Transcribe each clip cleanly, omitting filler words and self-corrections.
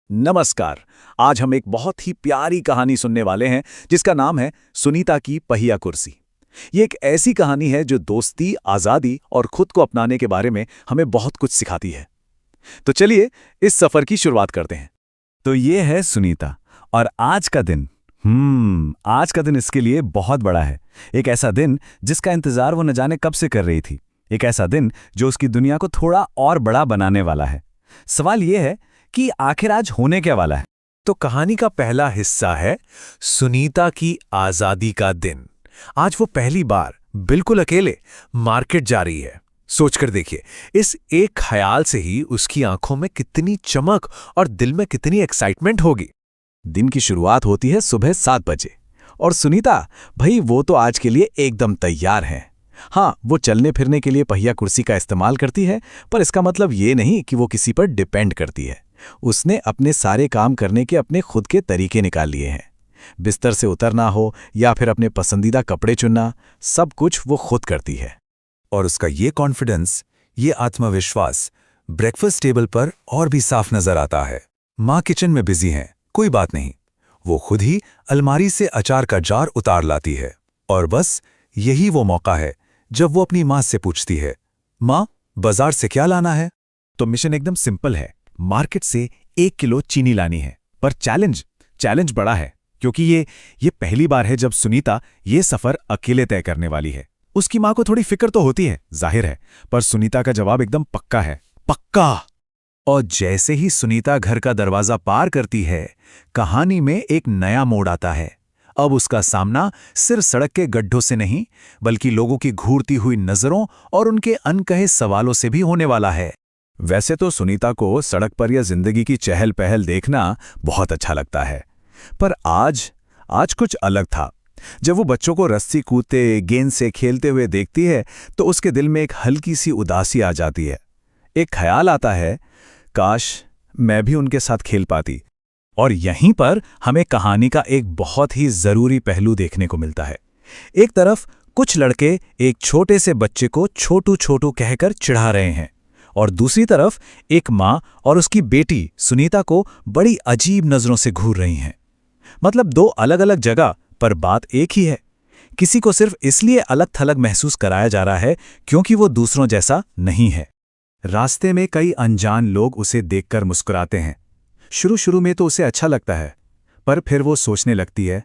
नमस्कार। आज हम एक बहुत ही प्यारी कहानी सुनने वाले हैं जिसका नाम है सुनीता की पहिया कुर्सी। ये एक ऐसी कहानी है जो दोस्ती, आज़ादी और खुद को अपनाने के बारे में हमें बहुत कुछ सिखाती है। तो चलिए इस सफर की शुरुआत करते हैं। तो ये है सुनीता और आज का दिन इसके लिए बहुत बड़ा है। एक ऐसा दिन जिसका इंतजार वो न जाने कब से कर रही थी। एक ऐसा दिन जो उसकी दुनिया को थोड़ा और बड़ा बनाने वाला है। सवाल ये है कि आखिर आज होने क्या वाला है। तो कहानी का पहला हिस्सा है सुनीता की आजादी का दिन। आज वो पहली बार बिल्कुल अकेले मार्केट जा रही है। सोचकर देखिए, इस एक ख्याल से ही उसकी आंखों में कितनी चमक और दिल में कितनी एक्साइटमेंट होगी। दिन की शुरुआत होती है सुबह 7 बजे और सुनीता भाई वो तो आज के लिए एकदम तैयार है। हाँ, वो चलने फिरने के लिए पहिया कुर्सी का इस्तेमाल करती है, पर इसका मतलब ये नहीं कि वो किसी पर डिपेंड करती है। उसने अपने सारे काम करने के अपने खुद के तरीके निकाल लिए हैं। बिस्तर से उतरना हो या फिर अपने पसंदीदा कपड़े चुनना, सब कुछ वो खुद करती है। और उसका ये कॉन्फिडेंस, ये आत्मविश्वास ब्रेकफास्ट टेबल पर और भी साफ नजर आता है। माँ किचन में बिजी हैं, कोई बात नहीं, वो खुद ही अलमारी से अचार का जार उतार लाती है। और बस यही वो मौका है जब वो अपनी माँ से पूछती है, माँ बाजार से क्या लाना है? तो मिशन एकदम सिंपल है, मार्केट से 1 किलो चीनी लानी है। पर चैलेंज बड़ा है, क्योंकि ये पहली बार है जब सुनीता ये सफर अकेले तय करने वाली है। उसकी माँ को थोड़ी फिक्र तो होती है, जाहिर है, पर सुनीता का जवाब एकदम पक्का है, पक्का। और जैसे ही सुनीता घर का दरवाजा पार करती है, कहानी में एक नया मोड़ आता है। अब उसका सामना सिर्फ सड़क के गड्ढों से नहीं, बल्कि लोगों की घूरती हुई नजरों और उनके अनकहे सवालों से भी होने वाला है। वैसे तो सुनीता को सड़क पर या जिंदगी की चहल पहल देखना बहुत अच्छा लगता है, पर आज कुछ अलग था। जब वो बच्चों को रस्सी कूदते, गेंद से खेलते हुए देखती है तो उसके दिल में एक हल्की सी उदासी आ जाती है। एक ख्याल आता है, काश मैं भी उनके साथ खेल पाती। और यहीं पर हमें कहानी का एक बहुत ही जरूरी पहलू देखने को मिलता है। एक तरफ कुछ लड़के एक छोटे से बच्चे को छोटू छोटू कहकर चिढ़ा रहे हैं, और दूसरी तरफ एक माँ और उसकी बेटी सुनीता को बड़ी अजीब नजरों से घूर रही हैं। मतलब दो अलग अलग जगह, पर बात एक ही है। किसी को सिर्फ इसलिए अलग थलग महसूस कराया जा रहा है क्योंकि वो दूसरों जैसा नहीं है। रास्ते में कई अनजान लोग उसे देखकर मुस्कुराते हैं। शुरू में तो उसे अच्छा लगता है, पर फिर वो सोचने लगती है,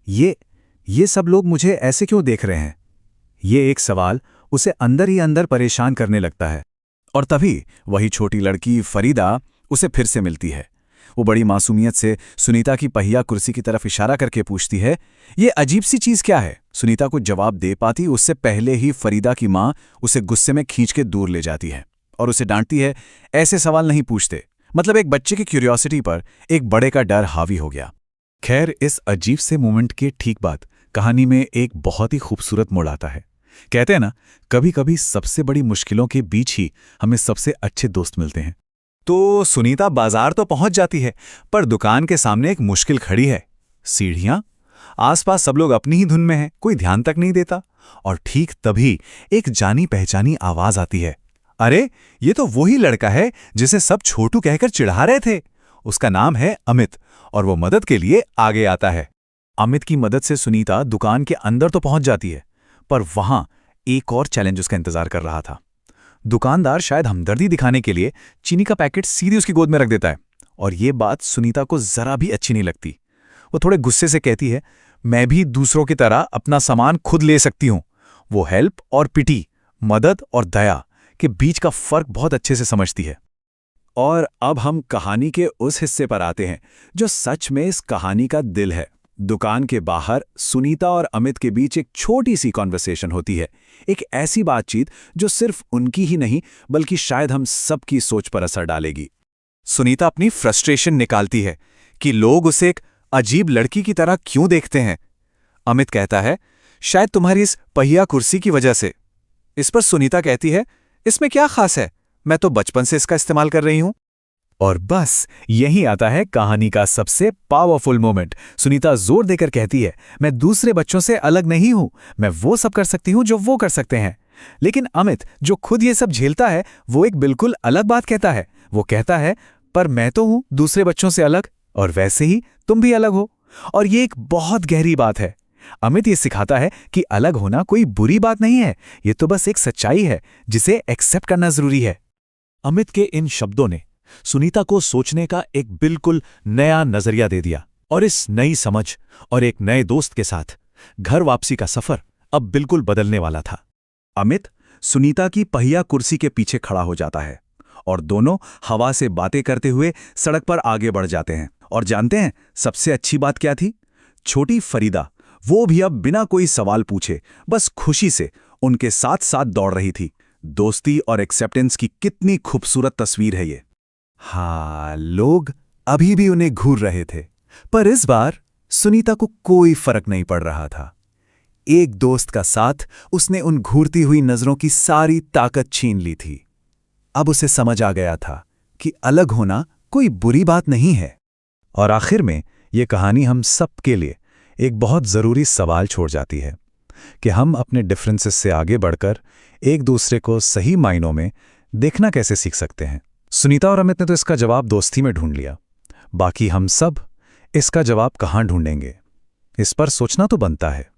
ये सब लोग मुझे ऐसे क्यों देख रहे हैं? ये एक सवाल उसे अंदर ही अंदर परेशान करने लगता है। और तभी वही छोटी लड़की फरीदा उसे फिर से मिलती है। वो बड़ी मासूमियत से सुनीता की पहिया कुर्सी की तरफ इशारा करके पूछती है, ये अजीब सी चीज क्या है? सुनीता को जवाब दे पाती उससे पहले ही फरीदा की माँ उसे गुस्से में खींच के दूर ले जाती है और उसे डांटती है, ऐसे सवाल नहीं पूछते। मतलब एक बच्चे की क्यूरियोसिटी पर एक बड़े का डर हावी हो गया। खैर, इस अजीब से मोमेंट के ठीक बाद कहानी में एक बहुत ही खूबसूरत मोड़ आता है। कहते हैं ना, कभी कभी सबसे बड़ी मुश्किलों के बीच ही हमें सबसे अच्छे दोस्त मिलते हैं। तो सुनीता बाजार तो पहुंच जाती है, पर दुकान के सामने एक मुश्किल खड़ी है। सीढ़ियां, आसपास सब लोग अपनी ही धुन में हैं, कोई ध्यान तक नहीं देता। और ठीक तभी एक जानी पहचानी आवाज आती है, अरे ये तो वही लड़का है जिसे सब छोटू कहकर चिढ़ा रहे थे। उसका नाम है अमित और वो मदद के लिए आगे आता है। अमित की मदद से सुनीता दुकान के अंदर तो पहुंच जाती है, पर वहां एक और चैलेंज उसका इंतजार कर रहा था। दुकानदार शायद हमदर्दी दिखाने के लिए चीनी का पैकेट सीधे उसकी गोद में रख देता है, और ये बात सुनीता को जरा भी अच्छी नहीं लगती। वो थोड़े गुस्से से कहती है, मैं भी दूसरों की तरह अपना सामान खुद ले सकती हूं। वो हेल्प और पिटी, मदद और दया के बीच का फर्क बहुत अच्छे से समझती है। और अब हम कहानी के उस हिस्से पर आते हैं जो सच में इस कहानी का दिल है। दुकान के बाहर सुनीता और अमित के बीच एक छोटी सी कॉन्वर्सेशन होती है। एक ऐसी बातचीत जो सिर्फ उनकी ही नहीं, बल्कि शायद हम सबकी सोच पर असर डालेगी। सुनीता अपनी फ्रस्ट्रेशन निकालती है कि लोग उसे एक अजीब लड़की की तरह क्यों देखते हैं। अमित कहता है, शायद तुम्हारी इस पहिया कुर्सी की वजह से। इस पर सुनीता कहती है, इसमें क्या खास है, मैं तो बचपन से इसका इस्तेमाल कर रही हूं। और बस यही आता है कहानी का सबसे पावरफुल मोमेंट। सुनीता जोर देकर कहती है, मैं दूसरे बच्चों से अलग नहीं हूं, मैं वो सब कर सकती हूं जो वो कर सकते हैं। लेकिन अमित, जो खुद ये सब झेलता है, वो एक बिल्कुल अलग बात कहता है। वो कहता है, पर मैं तो हूं दूसरे बच्चों से अलग, और वैसे ही तुम भी अलग हो। और ये एक बहुत गहरी बात है। अमित ये सिखाता है कि अलग होना कोई बुरी बात नहीं है, ये तो बस एक सच्चाई है जिसे एक्सेप्ट करना जरूरी है। अमित के इन शब्दों ने सुनीता को सोचने का एक बिल्कुल नया नजरिया दे दिया, और इस नई समझ और एक नए दोस्त के साथ घर वापसी का सफर अब बिल्कुल बदलने वाला था। अमित सुनीता की पहिया कुर्सी के पीछे खड़ा हो जाता है और दोनों हवा से बातें करते हुए सड़क पर आगे बढ़ जाते हैं। और जानते हैं सबसे अच्छी बात क्या थी? छोटी फरीदा, वो भी अब बिना कोई सवाल पूछे बस खुशी से उनके साथ साथ दौड़ रही थी। दोस्ती और एक्सेप्टेंस की कितनी खूबसूरत तस्वीर है ये। हाँ, लोग अभी भी उन्हें घूर रहे थे, पर इस बार सुनीता को कोई फर्क नहीं पड़ रहा था। एक दोस्त का साथ उसने उन घूरती हुई नजरों की सारी ताकत छीन ली थी। अब उसे समझ आ गया था कि अलग होना कोई बुरी बात नहीं है। और आखिर में ये कहानी हम सब के लिए एक बहुत ज़रूरी सवाल छोड़ जाती है कि हम अपने डिफरेंसेस से आगे बढ़कर एक दूसरे को सही मायनों में देखना कैसे सीख सकते हैं। सुनीता और अमित ने तो इसका जवाब दोस्ती में ढूंढ लिया, बाकी हम सब इसका जवाब कहाँ ढूंढेंगे? इस पर सोचना तो बनता है।